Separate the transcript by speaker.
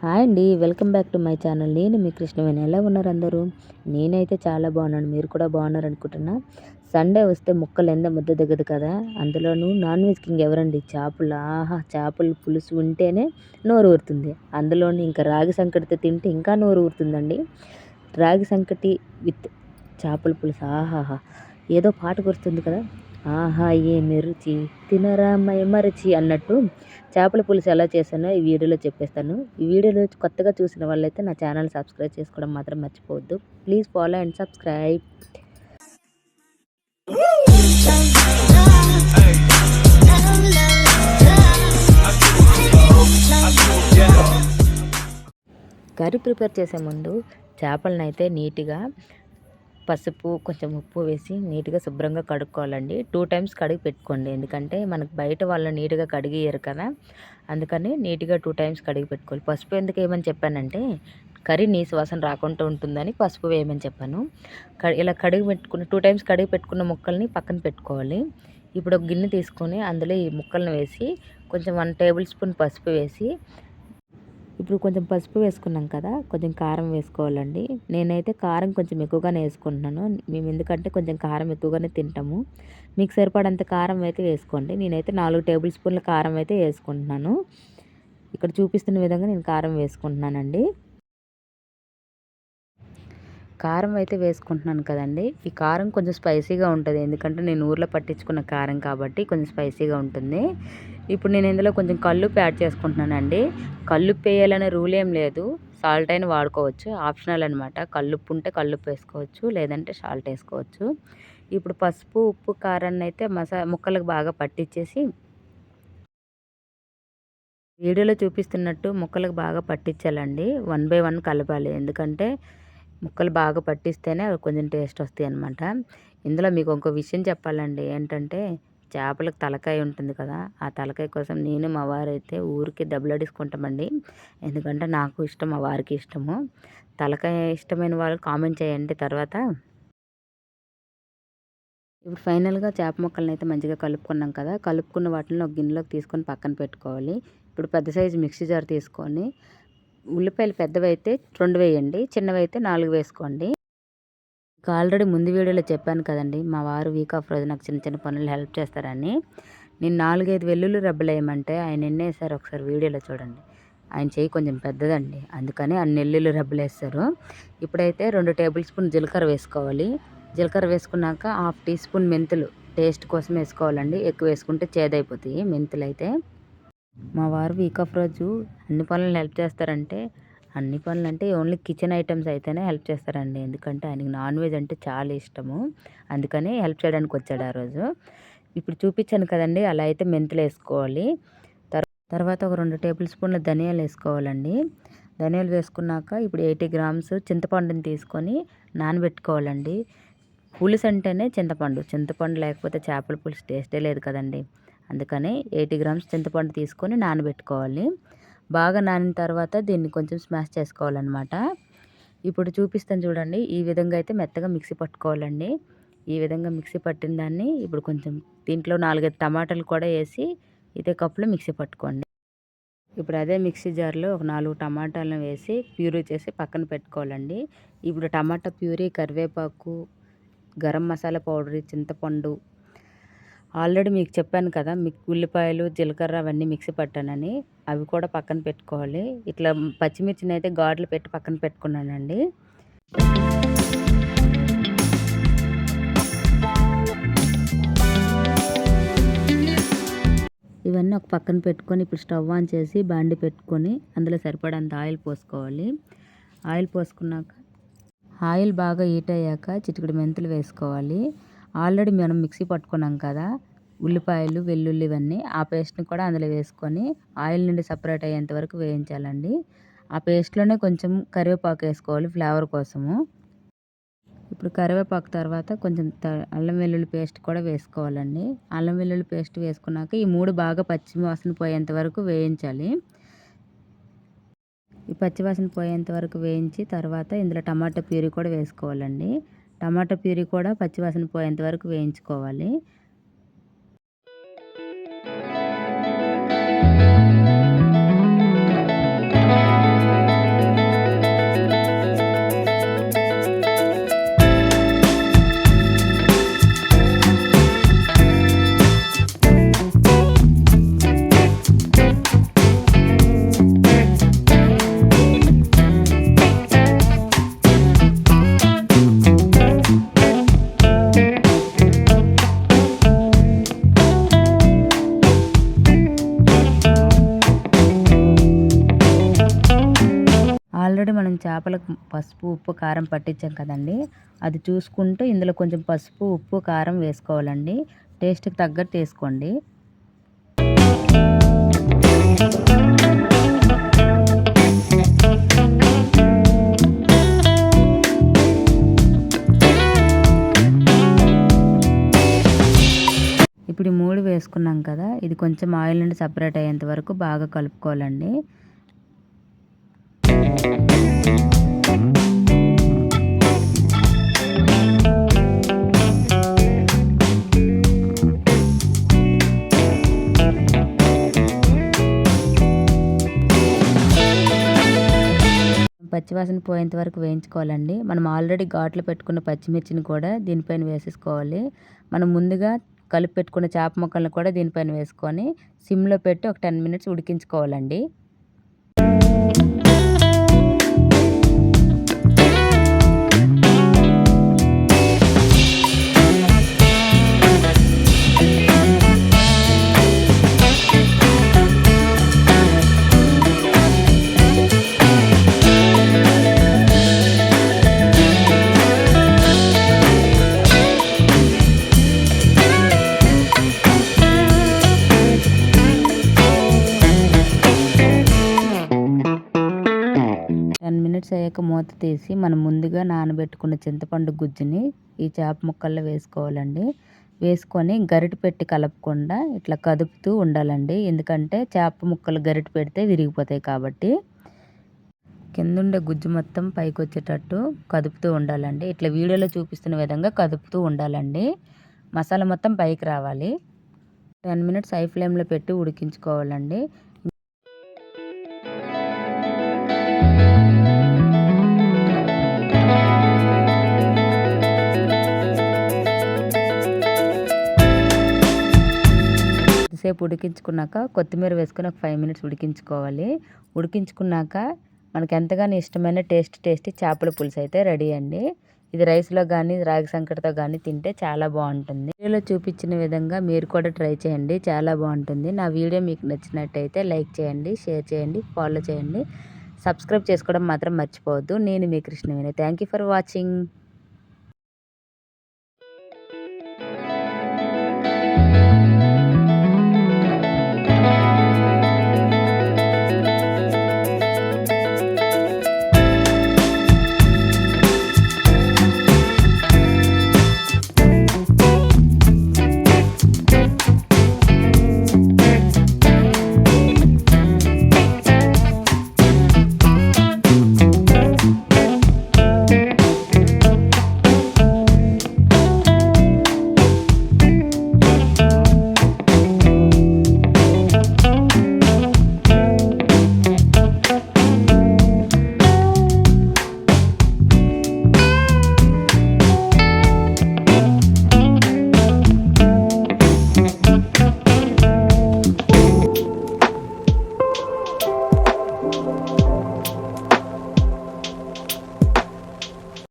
Speaker 1: Hi అండి. Welcome back to my channel. నేను మీ కృష్ణవేణి. ఎలా ఉన్నారు అందరూ? నేనైతే చాలా బాగున్నాను. మీరు కూడా బాగున్నారనుకుంటున్నా. సండే వస్తే ముక్కలు ఎంత ముద్ద దిగదు కదా! అందులోనూ నాన్ వెజ్ కింగ్ ఎవరండి? చేపలు. ఆహా! చేపల పులుసు ఉంటేనే నోరు ఊరుతుంది. అందులోని ఇంకా రాగి సంకటితో తింటే ఇంకా నోరు ఊరుతుందండి. రాగి సంకటి విత్ చేపల పులుసు ఆహాహా! ఏదో పాట గుర్తుంది కదా! ఆహా! ఏమి రుచి తినరా మైమరచి అన్నట్టు చేపల పులుసు ఎలా చేశానో ఈ వీడియోలో చెప్పేస్తాను. ఈ వీడియోలో కొత్తగా చూసిన వాళ్ళైతే నా ఛానల్ సబ్స్క్రైబ్ చేసుకోవడం మాత్రం మర్చిపోవద్దు. Please follow and subscribe. Curry prepare చేసే ముందు చేపలను అయితే నీట్గా పసుపు కొంచెం ఉప్పు వేసి నీట్గా శుభ్రంగా కడుక్కోవాలండి. 2 టైమ్స్ కడిగి పెట్టుకోండి. ఎందుకంటే మనకు బయట వాళ్ళు నీట్గా కడిగియరు కదా! అందుకని నీట్గా 2 టైమ్స్ కడిగి పెట్టుకోవాలి. పసుపు ఎందుకు వేయమని చెప్పానంటే కర్రీ నీసు వాసన రాకుండా ఉంటుందని పసుపు వేయమని చెప్పాను. ఇలా కడిగి పెట్టుకున్న 2 టైమ్స్ కడిగి పెట్టుకున్న ముక్కల్ని పక్కన పెట్టుకోవాలి. ఇప్పుడు ఒక గిన్నె తీసుకొని అందులో ఈ ముక్కలను వేసి కొంచెం 1 టేబుల్ స్పూన్ పసుపు వేసి ఇప్పుడు కొంచెం పసుపు వేసుకున్నాం కదా, కొంచెం కారం వేసుకోవాలండి. నేనైతే కారం కొంచెం ఎక్కువగానే వేసుకుంటున్నాను. మేము ఎందుకంటే కొంచెం కారం ఎక్కువగానే తింటాము. మీకు సరిపడంత కారం అయితే వేసుకోండి. నేనైతే 4 టేబుల్ స్పూన్ల కారం అయితే వేసుకుంటున్నాను. ఇక్కడ చూపిస్తున్న విధంగా నేను కారం వేసుకుంటున్నానండి. కారం అయితే వేసుకుంటున్నాను కదండి. ఈ కారం కొంచెం స్పైసీగా ఉంటుంది. ఎందుకంటే నేను ఊర్లో పట్టించుకున్న కారం కాబట్టి కొంచెం స్పైసీగా ఉంటుంది. ఇప్పుడు నేను ఇందులో కొంచెం కల్లుప్పు యాడ్ చేసుకుంటున్నానండి. కల్లుప్పు వేయాలనే రూల్ ఏం లేదు. సాల్ట్ అయినా వాడుకోవచ్చు, ఆప్షనల్ అనమాట. కల్లుప్పు ఉంటే కల్లుప్పు వేసుకోవచ్చు, లేదంటే సాల్ట్ వేసుకోవచ్చు. ఇప్పుడు పసుపు ఉప్పు కారాన్ని అయితే ముక్కలకు బాగా పట్టించేసి వీడియోలో చూపిస్తున్నట్టు ముక్కలకు బాగా పట్టించాలండి. 1 బై 1 కలపాలి. ఎందుకంటే ముక్కలు బాగా పట్టిస్తేనే అవి కొంచెం టేస్ట్ వస్తాయి అన్నమాట. ఇందులో మీకు ఇంకో విషయం చెప్పాలండి. ఏంటంటే చేపలకు తలకాయ ఉంటుంది కదా, ఆ తలకాయ కోసం నేను మా వారైతే ఊరికి దెబ్బలాడేసుకుంటామండి. ఎందుకంటే నాకు ఇష్టం, మా వారికి ఇష్టము. తలకాయ ఇష్టమైన వాళ్ళు కామెంట్ చేయండి. తర్వాత ఇప్పుడు ఫైనల్గా చేప ముక్కలను అయితే మంచిగా కలుపుకున్నాం కదా, కలుపుకున్న వాటిని ఒక గిన్నెలోకి తీసుకొని పక్కన పెట్టుకోవాలి. ఇప్పుడు పెద్ద సైజు మిక్సీ జార్ తీసుకొని ఉల్లిపాయలు పెద్దవైతే 2 వేయండి, చిన్నవైతే 4 వేసుకోండి. ఆల్రెడీ ముందు వీడియోలో చెప్పాను కదండి, మా వారు వీక్ ఆఫ్ రోజు నాకు చిన్న చిన్న పనులు హెల్ప్ చేస్తారని. నేను 4, 5 వెల్లుల్లి రెబ్బలు వేయమంటే ఆయన ఎన్ని వేసారు ఒకసారి వీడియోలో చూడండి. ఆయన చెయ్యి కొంచెం పెద్దదండి, అందుకని అన్ని వెల్లుల్లి రెబ్బలు వేస్తారు. ఇప్పుడైతే 2 టేబుల్ స్పూన్ జీలకర్ర వేసుకోవాలి. జీలకర్ర వేసుకున్నాక 1/2 టీ స్పూన్ మెంతులు టేస్ట్ కోసం వేసుకోవాలండి. ఎక్కువ వేసుకుంటే చేదైపోతాయి మెంతులు అయితే. మా వారు వీక్ ఆఫ్ రోజు అన్ని పనులను హెల్ప్ చేస్తారంటే, అన్ని పనులు అంటే ఓన్లీ కిచెన్ ఐటమ్స్ అయితేనే హెల్ప్ చేస్తారండి. ఎందుకంటే ఆయనకి నాన్ వెజ్ అంటే చాలా ఇష్టము. అందుకని హెల్ప్ చేయడానికి వచ్చాడు ఆ రోజు. ఇప్పుడు చూపించాను కదండి, అలా అయితే మెంతులు వేసుకోవాలి. తర్వాత ఒక 2 టేబుల్ స్పూన్ల ధనియాలు వేసుకోవాలండి. ధనియాలు వేసుకున్నాక ఇప్పుడు 80 గ్రామ్స్ చింతపండుని తీసుకొని నానబెట్టుకోవాలండి. పులుసు అంటేనే చింతపండు. చింతపండు లేకపోతే చేపల పులుసు టేస్టే లేదు కదండి. అందుకని 80 గ్రామ్స్ చింతపండు తీసుకొని నానబెట్టుకోవాలి. బాగా నానిన తర్వాత దీన్ని కొంచెం స్మాష్ చేసుకోవాలన్నమాట. ఇప్పుడు చూపిస్తాను చూడండి. ఈ విధంగా అయితే మెత్తగా మిక్సీ పట్టుకోవాలండి. ఈ విధంగా మిక్సీ పట్టిన దాన్ని ఇప్పుడు కొంచెం దీంట్లో 4, 5 టమాటాలు కూడా వేసి ఇదే కప్పులో మిక్సీ పట్టుకోండి. ఇప్పుడు అదే మిక్సీ జార్లో ఒక 4 టమాటాలను వేసి ప్యూరీ చేసి పక్కన పెట్టుకోవాలండి. ఇప్పుడు టమాటా ప్యూరీ, కరివేపాకు, గరం మసాలా పౌడర్, చింతపండు ఆల్రెడీ మీకు చెప్పాను కదా, మీకు ఉల్లిపాయలు జీలకర్ర అవన్నీ మిక్సీ పట్టానని, అవి కూడా పక్కన పెట్టుకోవాలి. ఇట్లా పచ్చిమిర్చిని అయితే ఘాట్లు పెట్టి పక్కన పెట్టుకున్నానండి. ఇవన్నీ ఒక పక్కన పెట్టుకొని ఇప్పుడు స్టవ్ ఆన్ చేసి బాండి పెట్టుకొని అందులో సరిపడంత ఆయిల్ పోసుకోవాలి. ఆయిల్ పోసుకున్నాక ఆయిల్ బాగా హీట్ అయ్యాక చిటికెడు మెంతులు వేసుకోవాలి. ఆల్రెడీ మనం మిక్సీ పట్టుకున్నాం కదా ఉల్లిపాయలు, వెల్లుల్లి ఇవన్నీ, ఆ పేస్ట్ని కూడా అందులో వేసుకొని ఆయిల్ నుండి సపరేట్ అయ్యేంత వరకు వేయించాలండి. ఆ పేస్ట్లోనే కొంచెం కరివేపాకు వేసుకోవాలి ఫ్లేవర్ కోసము. ఇప్పుడు కరివేపాకు తర్వాత కొంచెం అల్లం వెల్లుల్లి పేస్ట్ కూడా వేసుకోవాలండి. అల్లం వెల్లుల్లి పేస్ట్ వేసుకున్నాక ఈ 3 బాగా పచ్చివాసన పోయేంత వరకు వేయించాలి. ఈ పచ్చివాసన పోయేంత వరకు వేయించి తర్వాత ఇందులో టమాటా ప్యూరీ కూడా వేసుకోవాలండి. టమాటా ప్యూరీ కూడా పచ్చివాసన పోయేంత వరకు వేయించుకోవాలి. ఆల్రెడీ మనం చేపలకు పసుపు, ఉప్పు, కారం పట్టించాం కదండీ! అది చూసుకుంటూ ఇందులో కొంచెం పసుపు, ఉప్పు, కారం వేసుకోవాలండి. టేస్ట్‌కి తగ్గట్టు ఏసుకోండి. ఇప్పుడు ఈ 3 వేసుకున్నాం కదా! ఇది కొంచెం ఆయిల్ నుండి సెపరేట్ అయ్యేంత వరకు బాగా కలుపుకోవాలండి. పచ్చివాసన పోయేంత వరకు వేయించుకోవాలండి. మనం ఆల్రెడీ ఘాట్లు పెట్టుకున్న పచ్చిమిర్చిని కూడా దీనిపైన వేసేసుకోవాలి. మనం ముందుగా కలిపి పెట్టుకున్న చేప ముక్కలను కూడా దీనిపైన వేసుకొని సిమ్‌లో పెట్టి ఒక 10 మినిట్స్ ఉడికించుకోవాలండి. మినిట్స్ అయ్యాక మూత తీసి మనం ముందుగా నానబెట్టుకున్న చింతపండు గుజ్జుని ఈ చేప ముక్కల్లో వేసుకోవాలండి. వేసుకొని గరిటె పెట్టి కలపకుండా ఇట్లా కదుపుతూ ఉండాలండి. ఎందుకంటే చేప ముక్కలు గరిటె పెడితే విరిగిపోతాయి కాబట్టి. కిందుండే గుజ్జు మొత్తం పైకి వచ్చేటట్టు కదుపుతూ ఉండాలండి. ఇట్లా వీడియోలో చూపిస్తున్న విధంగా కదుపుతూ ఉండాలండి. మసాలా మొత్తం పైకి రావాలి. 10 మినిట్స్ హై ఫ్లేమ్లో పెట్టి ఉడికించుకోవాలండి. సేపు ఉడికించుకున్నాక కొత్తిమీర వేసుకొని ఒక 5 మినిట్స్ ఉడికించుకోవాలి. ఉడికించుకున్నాక మనకు ఎంతగానో ఇష్టమైన టేస్టీ చేపల పులుసు అయితే రెడీ అండి. ఇది రైస్లో కానీ రాగి సంకటితో కానీ తింటే చాలా బాగుంటుంది. వీడియోలో చూపించిన విధంగా మీరు కూడా ట్రై చేయండి, చాలా బాగుంటుంది. నా వీడియో మీకు నచ్చినట్టయితే లైక్ చేయండి, షేర్ చేయండి, ఫాలో చేయండి, సబ్స్క్రైబ్ చేసుకోవడం మాత్రం మర్చిపోవద్దు. నేను మీ Krishnaveni. Thank you for watching.